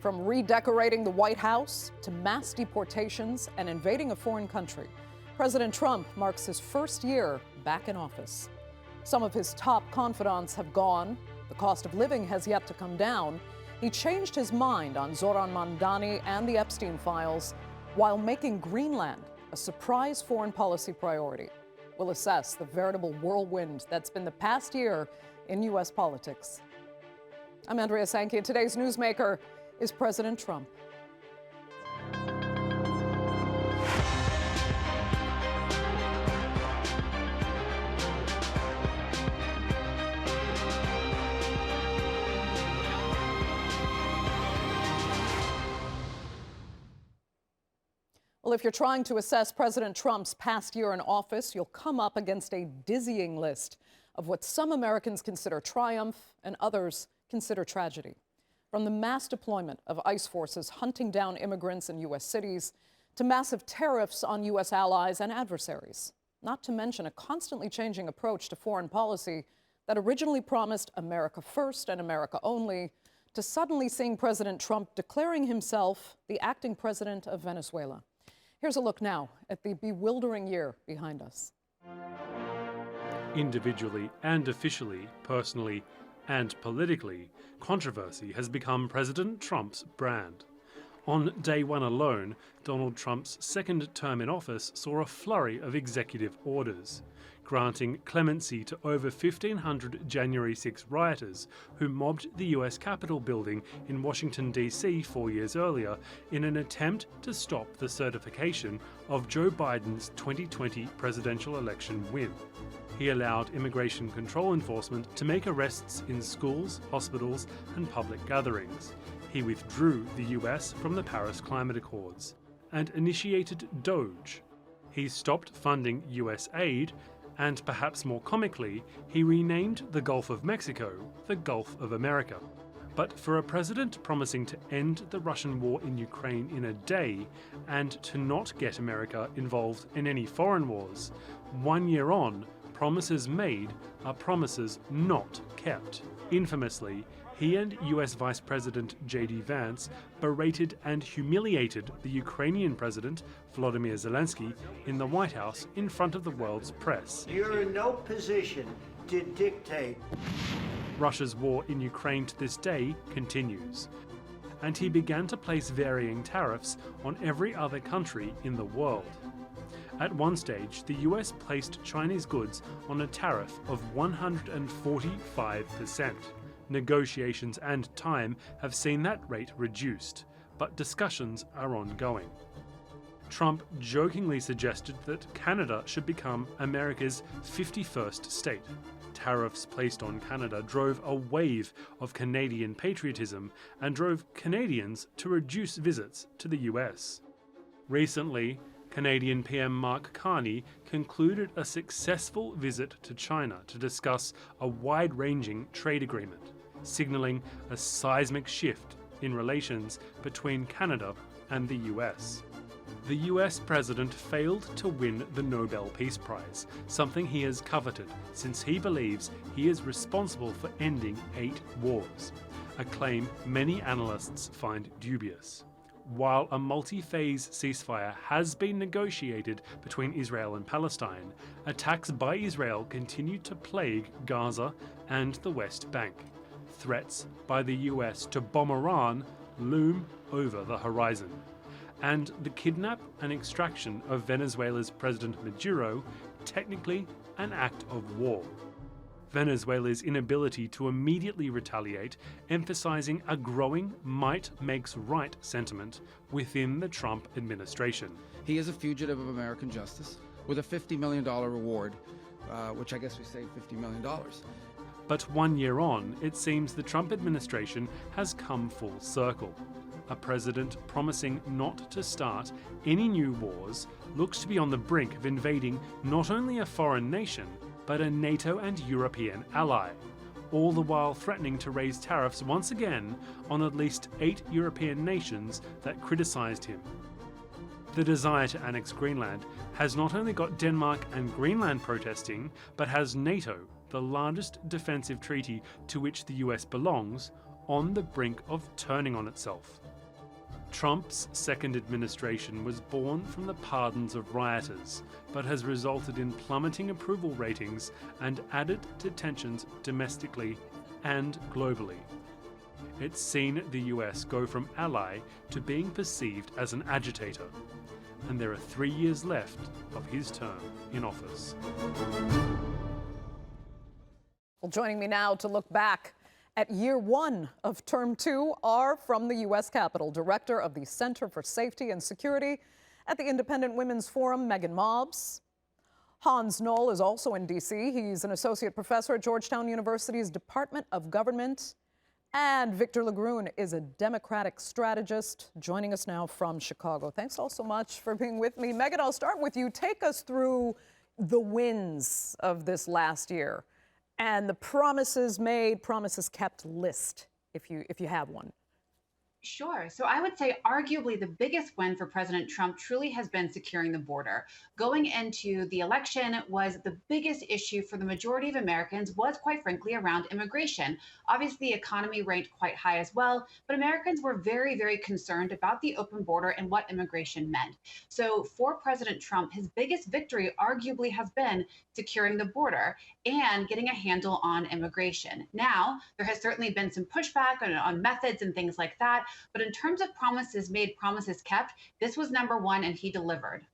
From redecorating the White House to mass deportations and invading a foreign country, President Trump marks his first year back in office. Some of his top confidants have gone. The cost of living has yet to come down. He changed his mind on Zoran Mandani and the Epstein files while making Greenland a surprise foreign policy priority. We'll assess the veritable whirlwind that's been the past year in U.S. politics. I'm Andrea Sankey, and today's newsmaker is President Trump. Well, if you're trying to assess President Trump's past year in office, you'll come up against a dizzying list of what some Americans consider triumph and others consider tragedy. From the mass deployment of ICE forces hunting down immigrants in U.S. cities to massive tariffs on U.S. allies and adversaries, not to mention a constantly changing approach to foreign policy that originally promised America first and America only, to suddenly seeing President Trump declaring himself the acting president of Venezuela. Here's a look now at the bewildering year behind us. Individually and officially, personally and politically, controversy has become President Trump's brand. On day one alone, Donald Trump's second term in office saw a flurry of executive orders, granting clemency to over 1,500 January 6 rioters who mobbed the US Capitol building in Washington, D.C. 4 years earlier in an attempt to stop the certification of Joe Biden's 2020 presidential election win. He allowed immigration control enforcement to make arrests in schools, hospitals, and public gatherings. He withdrew the US from the Paris Climate Accords and initiated DOGE. He stopped funding US aid, and perhaps more comically, he renamed the Gulf of Mexico the Gulf of America. But for a president promising to end the Russian war in Ukraine in a day and to not get America involved in any foreign wars, 1 year on, promises made are promises not kept. Infamously, he and US Vice President J.D. Vance berated and humiliated the Ukrainian President, Volodymyr Zelensky, in the White House in front of the world's press. You're in no position to dictate. Russia's war in Ukraine to this day continues, and he began to place varying tariffs on every other country in the world. At one stage, the US placed Chinese goods on a tariff of 145%. Negotiations and time have seen that rate reduced, but discussions are ongoing. Trump jokingly suggested that Canada should become America's 51st state. Tariffs placed on Canada drove a wave of Canadian patriotism and drove Canadians to reduce visits to the US. Recently, Canadian PM Mark Carney concluded a successful visit to China to discuss a wide-ranging trade agreement, signalling a seismic shift in relations between Canada and the US. The US president failed to win the Nobel Peace Prize, something he has coveted since he believes he is responsible for ending 8 wars, a claim many analysts find dubious. While a multi-phase ceasefire has been negotiated between Israel and Palestine, attacks by Israel continue to plague Gaza and the West Bank. Threats by the US to bomb Iran loom over the horizon. And the kidnap and extraction of Venezuela's President Maduro, technically an act of war. Venezuela's inability to immediately retaliate, emphasizing a growing might makes right sentiment within the Trump administration. He is a fugitive of American justice with a $50 million reward, which I guess we saved $50 million. But 1 year on, it seems the Trump administration has come full circle. A president promising not to start any new wars looks to be on the brink of invading not only a foreign nation, but a NATO and European ally, all the while threatening to raise tariffs once again on at least 8 European nations that criticized him. The desire to annex Greenland has not only got Denmark and Greenland protesting, but has NATO, the largest defensive treaty to which the US belongs, on the brink of turning on itself. Trump's second administration was born from the pardons of rioters, but has resulted in plummeting approval ratings and added to tensions domestically and globally. It's seen the US go from ally to being perceived as an agitator, and there are 3 years left of his term in office. Well, joining me now to look back at year one of term two are from the U.S. Capitol, Director of the Center for Safety and Security at the Independent Women's Forum, Meaghan Mobbs. Hans Noel is also in D.C. He's an associate professor at Georgetown University's Department of Government. And J LaGroon is a Democratic strategist, joining us now from Chicago. Thanks all so much for being with me. Meaghan, I'll start with you. Take us through the wins of this last year and the promises made, promises kept list, if you have one. Sure. So I would say arguably the biggest win for President Trump truly has been securing the border. Going into the election was the biggest issue for the majority of Americans was, quite frankly, around immigration. Obviously, the economy ranked quite high as well, but Americans were very, very concerned about the open border and what immigration meant. So for President Trump, his biggest victory arguably has been securing the border and getting a handle on immigration. Now, there has certainly been some pushback on methods and things like that. But in terms of promises made, promises kept, this was number one, and he delivered.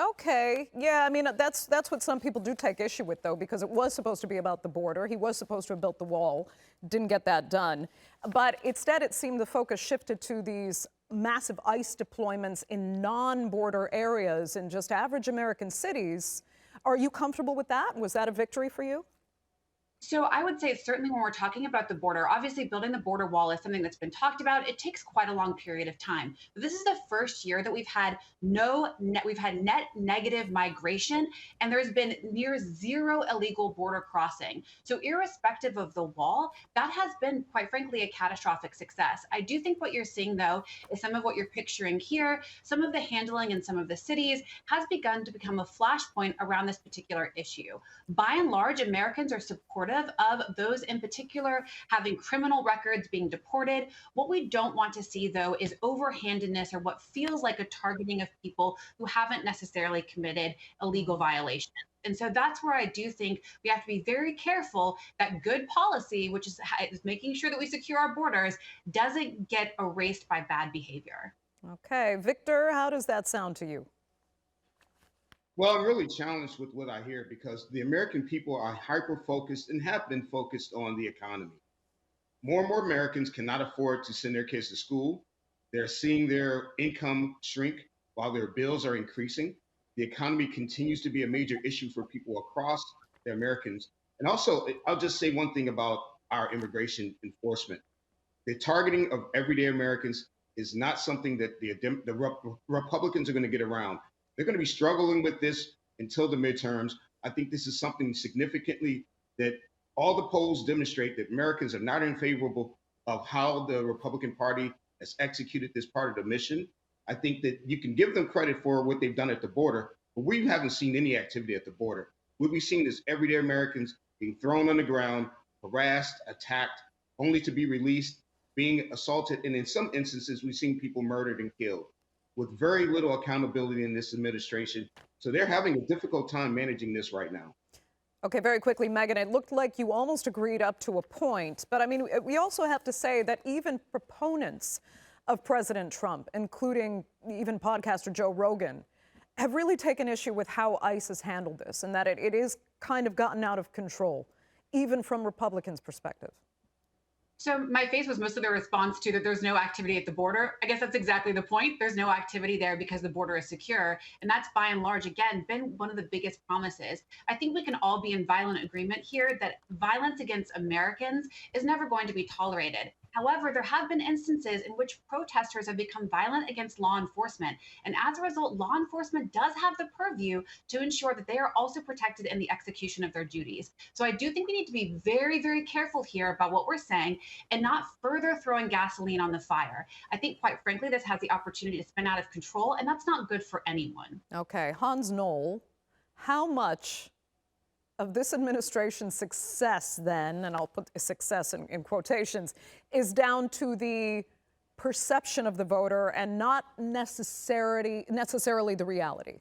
Okay. Yeah, I mean, that's what some people do take issue with, though, because it was supposed to be about the border. He was supposed to have built the wall, didn't get that done. But instead, it seemed the focus shifted to these massive ICE deployments in non-border areas in just average American cities. Are you comfortable with that? Was that a victory for you? So I would say certainly when we're talking about the border, obviously building the border wall is something that's been talked about. It takes quite a long period of time. But this is the first year that we've had net negative migration, and there's been near zero illegal border crossing. So irrespective of the wall, that has been, quite frankly, a catastrophic success. I do think what you're seeing, though, is some of what you're picturing here. Some of the handling in some of the cities has begun to become a flashpoint around this particular issue. By and large, Americans are supportive of those in particular having criminal records being deported. What we don't want to see, though, is overhandedness or what feels like a targeting of people who haven't necessarily committed illegal violations. And so that's where I do think we have to be very careful that good policy, which is making sure that we secure our borders, doesn't get erased by bad behavior. Okay. Victor, how does that sound to you? Well, I'm really challenged with what I hear because the American people are hyper-focused and have been focused on the economy. More and more Americans cannot afford to send their kids to school. They're seeing their income shrink while their bills are increasing. The economy continues to be a major issue for people across the Americans. And also, I'll just say one thing about our immigration enforcement. The targeting of everyday Americans is not something that the Republicans are going to get around. They're going to be struggling with this until the midterms. I think this is something significantly that all the polls demonstrate that Americans are not in favor of how the Republican Party has executed this part of the mission. I think that you can give them credit for what they've done at the border, but we haven't seen any activity at the border. What we've seen is everyday Americans being thrown on the ground, harassed, attacked, only to be released, being assaulted, and in some instances, we've seen people murdered and killed, with very little accountability in this administration. So they're having a difficult time managing this right now. Okay, very quickly, Meaghan, it looked like you almost agreed up to a point. But I mean, we also have to say that even proponents of President Trump, including even podcaster Joe Rogan, have really taken issue with how ICE has handled this and that it is kind of gotten out of control, even from Republicans' perspective. So my face was mostly the response to that there's no activity at the border. I guess that's exactly the point. There's no activity there because the border is secure. And that's by and large, again, been one of the biggest promises. I think we can all be in violent agreement here that violence against Americans is never going to be tolerated. However, there have been instances in which protesters have become violent against law enforcement. And as a result, law enforcement does have the purview to ensure that they are also protected in the execution of their duties. So I do think we need to be very, very careful here about what we're saying and not further throwing gasoline on the fire. I think, quite frankly, this has the opportunity to spin out of control, and that's not good for anyone. Okay, Hans Noel, how much of this administration's success then, and I'll put success in quotations, is down to the perception of the voter and not necessarily the reality?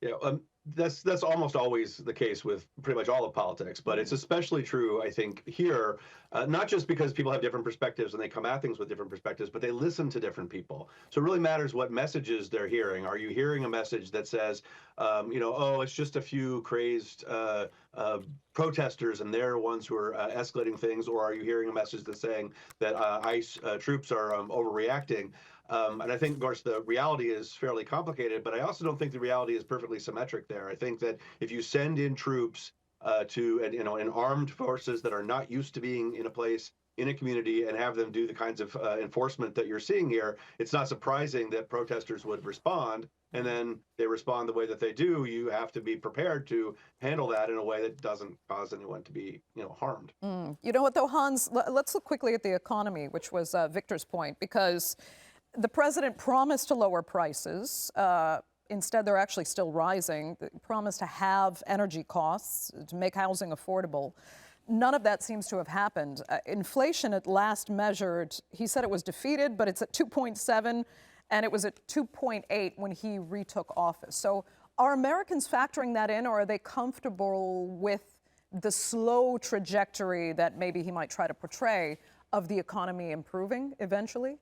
Yeah, that's almost always the case with pretty much all of politics, but it's especially true, I think, here, not just because people have different perspectives and they come at things with different perspectives, but they listen to different people. So it really matters what messages they're hearing. Are you hearing a message that says, oh, it's just a few crazed protesters and they're ones who are escalating things, or are you hearing a message that's saying that ICE troops are overreacting? And I think, of course, the reality is fairly complicated, but I also don't think the reality is perfectly symmetric there. I think that if you send in troops in armed forces that are not used to being in a place, in a community, and have them do the kinds of enforcement that you're seeing here, it's not surprising that protesters would respond. And then they respond the way that they do. You have to be prepared to handle that in a way that doesn't cause anyone to be, harmed. You know what, though, Hans? Let's look quickly at the economy, which was Victor's point, because the president promised to lower prices. Instead, they're actually still rising. They promised to halve energy costs, to make housing affordable. None of that seems to have happened. Inflation at last measured, he said it was defeated, but it's at 2.7, and it was at 2.8 when he retook office. So are Americans factoring that in, or are they comfortable with the slow trajectory that maybe he might try to portray of the economy improving eventually?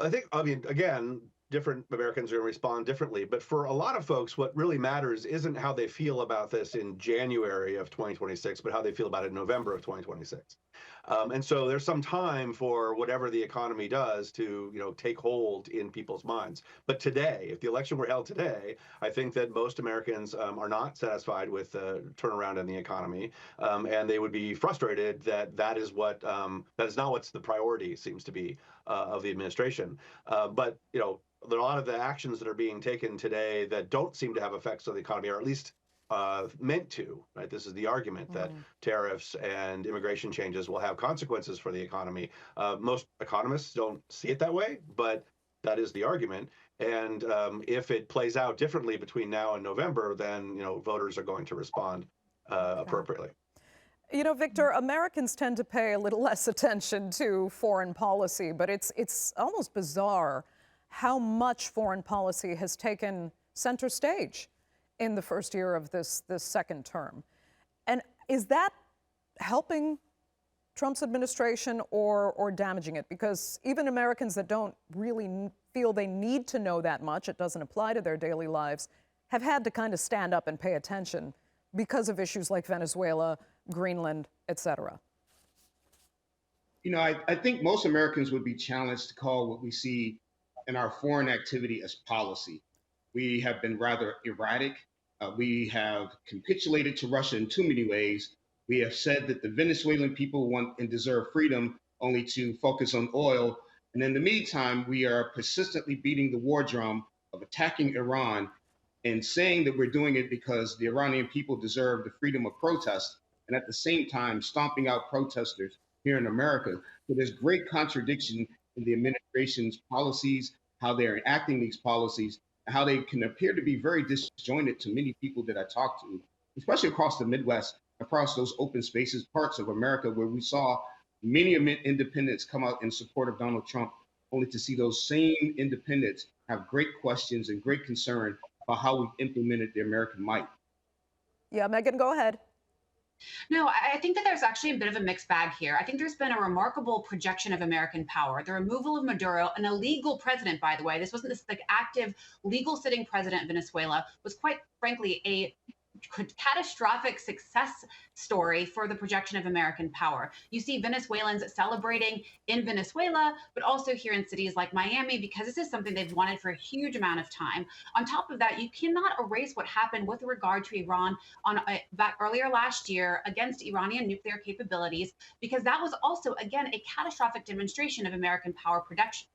Again, different Americans are going to respond differently. But for a lot of folks, what really matters isn't how they feel about this in January of 2026, but how they feel about it in November of 2026. And so there's some time for whatever the economy does to, take hold in people's minds. But today, if the election were held today, I think that most Americans are not satisfied with the turnaround in the economy, and they would be frustrated that is not what's the priority seems to be of the administration. But there are a lot of the actions that are being taken today that don't seem to have effects on the economy, or at least meant to, right? This is the argument that tariffs and immigration changes will have consequences for the economy. Most economists don't see it that way, but that is the argument. And if it plays out differently between now and November, then, voters are going to respond appropriately. Victor, Americans tend to pay a little less attention to foreign policy, but it's almost bizarre how much foreign policy has taken center stage in the first year of this second term. And is that helping Trump's administration or damaging it? Because even Americans that don't really feel they need to know that much, it doesn't apply to their daily lives, have had to kind of stand up and pay attention because of issues like Venezuela, Greenland, et cetera. I think most Americans would be challenged to call what we see in our foreign activity as policy. We have been rather erratic. We have capitulated to Russia in too many ways. We have said that the Venezuelan people want and deserve freedom only to focus on oil. And in the meantime, we are persistently beating the war drum of attacking Iran and saying that we're doing it because the Iranian people deserve the freedom of protest, and at the same time stomping out protesters here in America. So there's great contradiction in the administration's policies, how they're enacting these policies, and how they can appear to be very disjointed to many people that I talk to, especially across the Midwest, across those open spaces, parts of America where we saw many independents come out in support of Donald Trump, only to see those same independents have great questions and great concern about how we've implemented the American might. Yeah, Meaghan, go ahead. No, I think that there's actually a bit of a mixed bag here. I think there's been a remarkable projection of American power. The removal of Maduro, an illegal president, by the way, this wasn't this active legal sitting president of Venezuela, was quite frankly a catastrophic success story for the projection of American power. You see Venezuelans celebrating in Venezuela, but also here in cities like Miami, because this is something they've wanted for a huge amount of time. On top of that, you cannot erase what happened with regard to Iran back earlier last year against Iranian nuclear capabilities, because that was also, again, a catastrophic demonstration of American power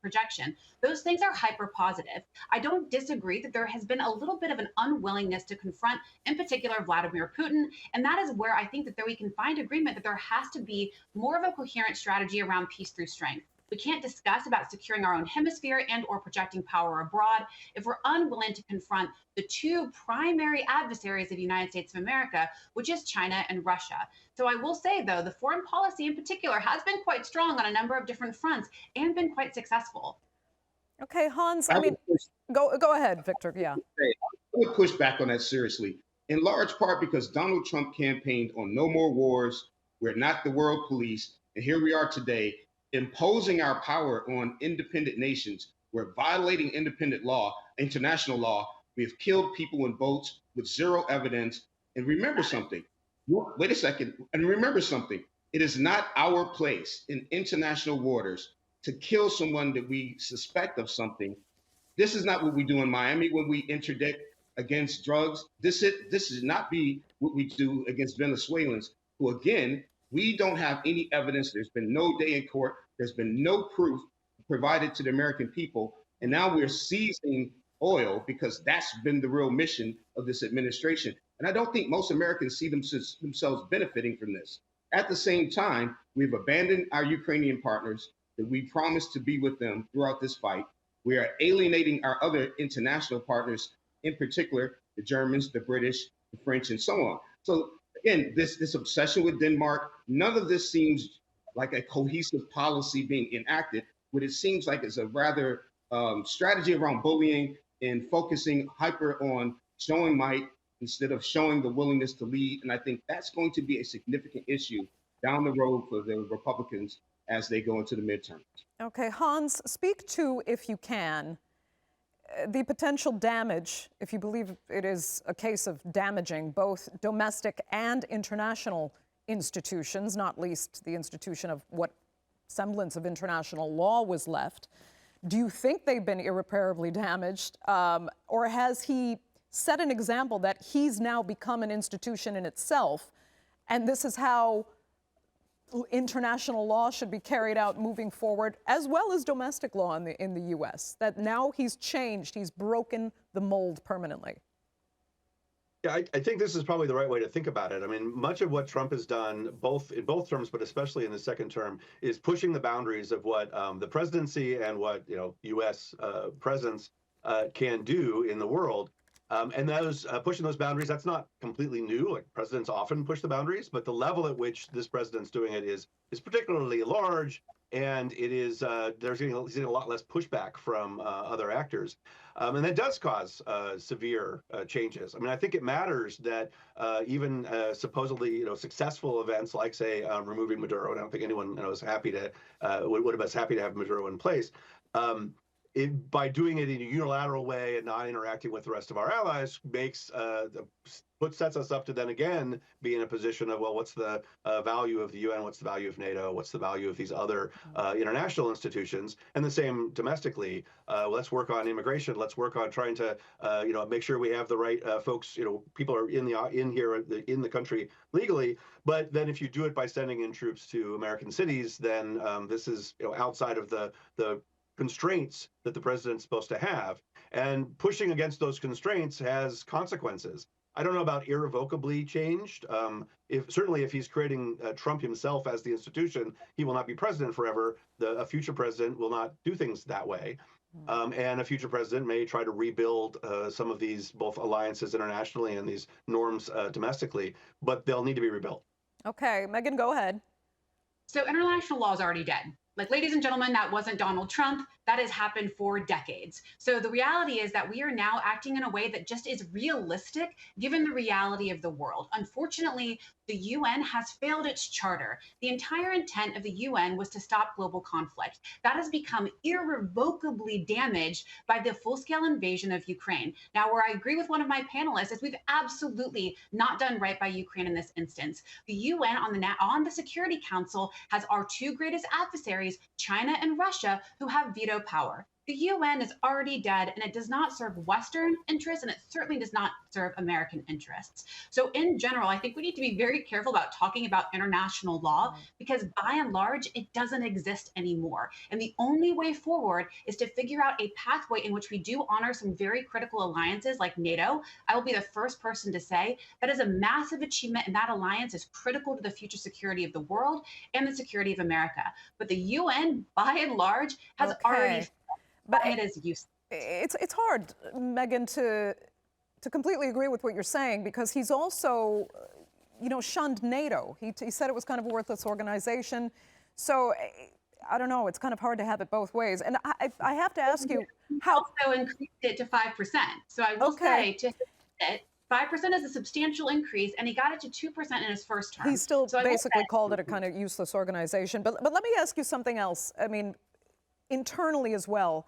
projection. Those things are hyper positive. I don't disagree that there has been a little bit of an unwillingness to confront, in particular, Vladimir Putin. And that is where I think that we can find agreement that there has to be more of a coherent strategy around peace through strength. We can't discuss about securing our own hemisphere and or projecting power abroad if we're unwilling to confront the two primary adversaries of the United States of America, which is China and Russia. So I will say, though, the foreign policy in particular has been quite strong on a number of different fronts and been quite successful. Okay, Hans, I mean, go ahead, Victor, yeah. I would push back on that seriously, in large part because Donald Trump campaigned on no more wars, we're not the world police, and here we are today imposing our power on independent nations. We're violating independent law, international law. We've killed people in boats with zero evidence. And remember something, wait a second, and remember something, it is not our place in international waters to kill someone that we suspect of something. This is not what we do in Miami when we interdict against drugs. This should not be what we do against Venezuelans, who, again, we don't have any evidence. There's been no day in court. There's been no proof provided to the American people. And now we're seizing oil because that's been the real mission of this administration. And I don't think most Americans see themselves benefiting from this. At the same time, we've abandoned our Ukrainian partners that we promised to be with them throughout this fight. We are alienating our other international partners, in particular, the Germans, the British, the French, and so on. So again, this obsession with Denmark, none of this seems like a cohesive policy being enacted. What it seems like is a rather strategy around bullying and focusing hyper on showing might instead of showing the willingness to lead. And I think that's going to be a significant issue down the road for the Republicans as they go into the midterms. Okay, Hans, speak to, if you can, the potential damage, if you believe it is a case of damaging both domestic and international institutions, not least the institution of what semblance of international law was left. Do you think they've been irreparably damaged, or has he set an example that he's now become an institution in itself, and this is how international law should be carried out moving forward, as well as domestic law in the U.S., that now he's changed, he's broken the mold permanently? Yeah, I think this is probably the right way to think about it. I mean, much of what Trump has done, in both terms, but especially in the second term, is pushing the boundaries of what the presidency and what U.S. Presidents can do in the world. And those pushing those boundaries, that's not completely new. Like, presidents often push the boundaries, but the level at which this president's doing it is particularly large, and it is he's getting a lot less pushback from other actors, and that does cause severe changes. I mean, I think it matters that even supposedly successful events like, say, removing Maduro, and I don't think anyone is happy to would have been happy to have Maduro in place. By doing it in a unilateral way and not interacting with the rest of our allies sets us up to then again be in a position of, well, what's the value of the UN? What's the value of NATO? What's the value of these other international institutions? And the same domestically. Let's work on immigration. Let's work on trying to make sure we have the right folks. People are in the country legally. But then if you do it by sending in troops to American cities, then this is outside of the constraints that the president's supposed to have, and pushing against those constraints has consequences. I don't know about irrevocably changed. Certainly if he's creating Trump himself as the institution, he will not be president forever. A future president will not do things that way. And a future president may try to rebuild some of these both alliances internationally and these norms domestically, but they'll need to be rebuilt. Okay, Meaghan, go ahead. So international law is already dead. Like, ladies and gentlemen, that wasn't Donald Trump. That has happened for decades. So the reality is that we are now acting in a way that just is realistic given the reality of the world. Unfortunately, the UN has failed its charter. The entire intent of the UN was to stop global conflict. That has become irrevocably damaged by the full-scale invasion of Ukraine. Now, where I agree with one of my panelists is we've absolutely not done right by Ukraine in this instance. The UN on the Security Council has our two greatest adversaries, China and Russia, who have veto power. The UN is already dead, and it does not serve Western interests, and it certainly does not serve American interests. So in general, I think we need to be very careful about talking about international law, because by and large, it doesn't exist anymore. And the only way forward is to figure out a pathway in which we do honor some very critical alliances like NATO. I will be the first person to say that is a massive achievement, and that alliance is critical to the future security of the world and the security of America. But the UN, by and large, has already but it is useless. It's hard, Meaghan, to completely agree with what you're saying, because he's also, shunned NATO. He said it was kind of a worthless organization. So I don't know. It's kind of hard to have it both ways. And I have to ask you, how also increased it to 5%. So I will say to hit it, 5% is a substantial increase, and he got it to 2% in his first term. He still basically called it a kind of useless organization. But let me ask you something else. I mean, internally as well,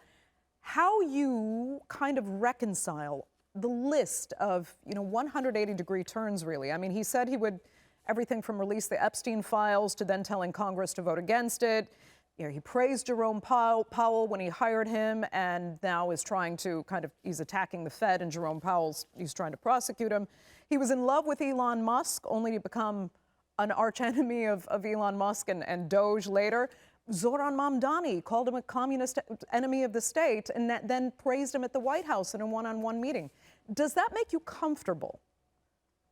how you kind of reconcile the list of 180-degree turns, really. I mean, he said he would everything from release the Epstein files to then telling Congress to vote against it. He praised Jerome Powell when he hired him, and now is trying to he's attacking the Fed, and Jerome Powell's, he's trying to prosecute him. He was in love with Elon Musk, only to become an archenemy of Elon Musk and Doge later. Zoran Mamdani called him a communist enemy of the state, and then praised him at the White House in a one-on-one meeting. Does that make you comfortable?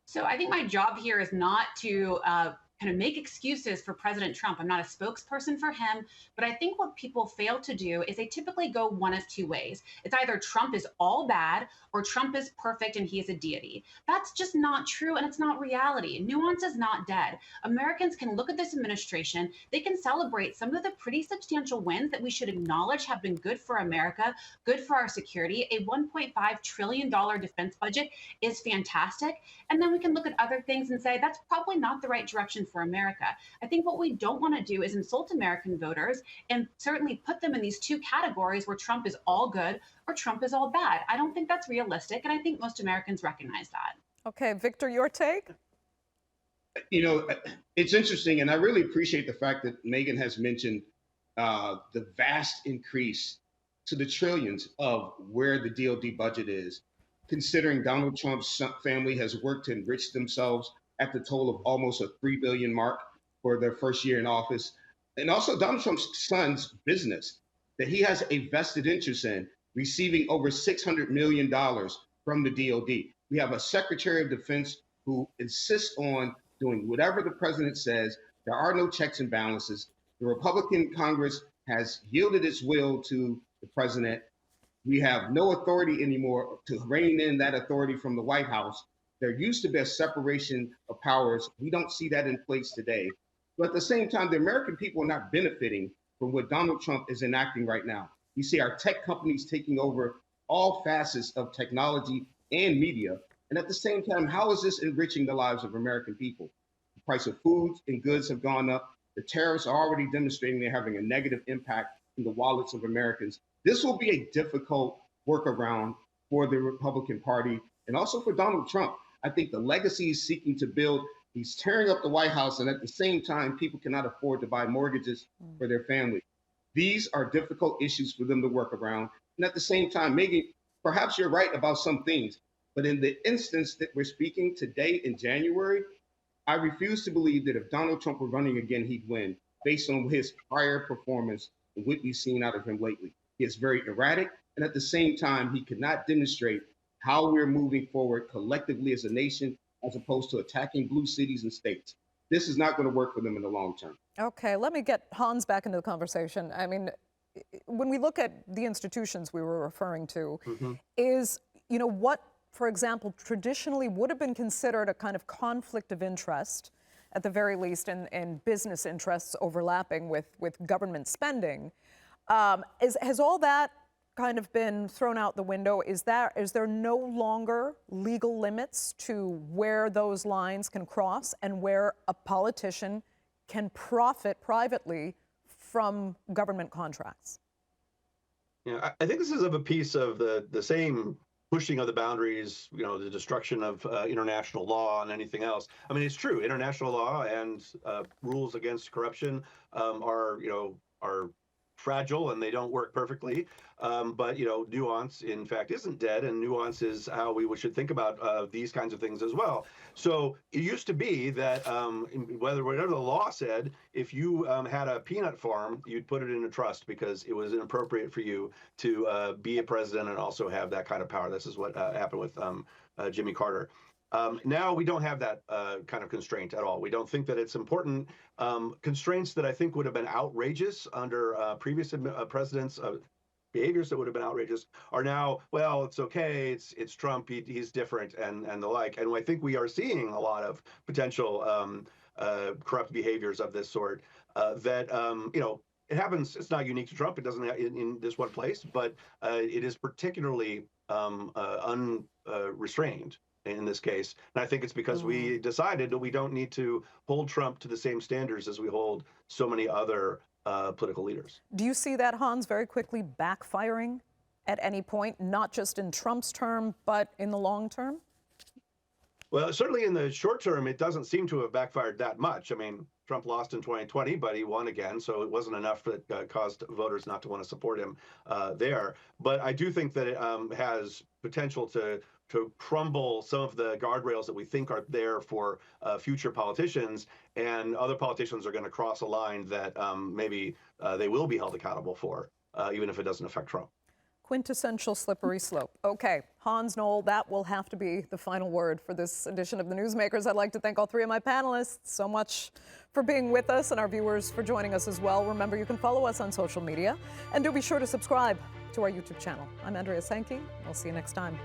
So I think my job here is not to kind of make excuses for President Trump. I'm not a spokesperson for him, but I think what people fail to do is they typically go one of two ways. It's either Trump is all bad or Trump is perfect and he is a deity. That's just not true, and it's not reality. Nuance is not dead. Americans can look at this administration, they can celebrate some of the pretty substantial wins that we should acknowledge have been good for America, good for our security. A $1.5 trillion defense budget is fantastic. And then we can look at other things and say, that's probably not the right direction for America. I think what we don't want to do is insult American voters and certainly put them in these two categories where Trump is all good or Trump is all bad. I don't think that's realistic, and I think most Americans recognize that. Okay, Victor, your take? It's interesting, and I really appreciate the fact that Meaghan has mentioned the vast increase to the trillions of where the DoD budget is, considering Donald Trump's family has worked to enrich themselves at the total of almost a $3 billion mark for their first year in office. And also Donald Trump's son's business that he has a vested interest in, receiving over $600 million from the DoD. We have a Secretary of Defense who insists on doing whatever the president says. There are no checks and balances. The Republican Congress has yielded its will to the president. We have no authority anymore to rein in that authority from the White House. There used to be a separation of powers. We don't see that in place today. But at the same time, the American people are not benefiting from what Donald Trump is enacting right now. You see our tech companies taking over all facets of technology and media. And at the same time, how is this enriching the lives of American people? The price of foods and goods have gone up. The tariffs are already demonstrating they're having a negative impact in the wallets of Americans. This will be a difficult workaround for the Republican Party and also for Donald Trump. I think the legacy he's seeking to build, he's tearing up the White House, and at the same time, people cannot afford to buy mortgages for their family. These are difficult issues for them to work around. And at the same time, Meaghan, perhaps you're right about some things, but in the instance that we're speaking today in January, I refuse to believe that if Donald Trump were running again, he'd win based on his prior performance and what we've seen out of him lately. He is very erratic, and at the same time, he cannot demonstrate how we're moving forward collectively as a nation, as opposed to attacking blue cities and states. This is not going to work for them in the long term. Okay, let me get Hans back into the conversation. I mean, when we look at the institutions we were referring to, is, what, for example, traditionally would have been considered a kind of conflict of interest, at the very least in business interests overlapping with government spending, has all that kind of been thrown out the window? Is there no longer legal limits to where those lines can cross and where a politician can profit privately from government contracts? Yeah, I think this is of a piece of the same pushing of the boundaries, the destruction of international law and anything else. I mean, it's true. International law and rules against corruption are fragile and they don't work perfectly. But nuance, in fact, isn't dead, and nuance is how we should think about these kinds of things as well. So it used to be that whatever the law said, if you had a peanut farm, you'd put it in a trust because it was inappropriate for you to be a president and also have that kind of power. This is what happened with Jimmy Carter. Now we don't have that kind of constraint at all. We don't think that it's important. Constraints that I think would have been outrageous under previous presidents, behaviors that would have been outrageous, are now, well, it's okay, it's Trump, he's different, and the like. And I think we are seeing a lot of potential corrupt behaviors of this sort that, it happens. It's not unique to Trump. It doesn't in this one place, but it is particularly unrestrained in this case. And I think it's because we decided that we don't need to hold Trump to the same standards as we hold so many other political leaders. Do you see that, Hans, very quickly backfiring at any point, not just in Trump's term, but in the long term? Well, certainly in the short term, it doesn't seem to have backfired that much. I mean, Trump lost in 2020, but he won again, so it wasn't enough that caused voters not to want to support him there. But I do think that it has potential to crumble some of the guardrails that we think are there for future politicians, and other politicians are going to cross a line that maybe they will be held accountable for, even if it doesn't affect Trump. Quintessential slippery slope. Okay, Hans, Noel, that will have to be the final word for this edition of the Newsmakers. I'd like to thank all three of my panelists so much for being with us, and our viewers for joining us as well. Remember, you can follow us on social media, and do be sure to subscribe to our YouTube channel. I'm Andrea Sankey. I'll see you next time.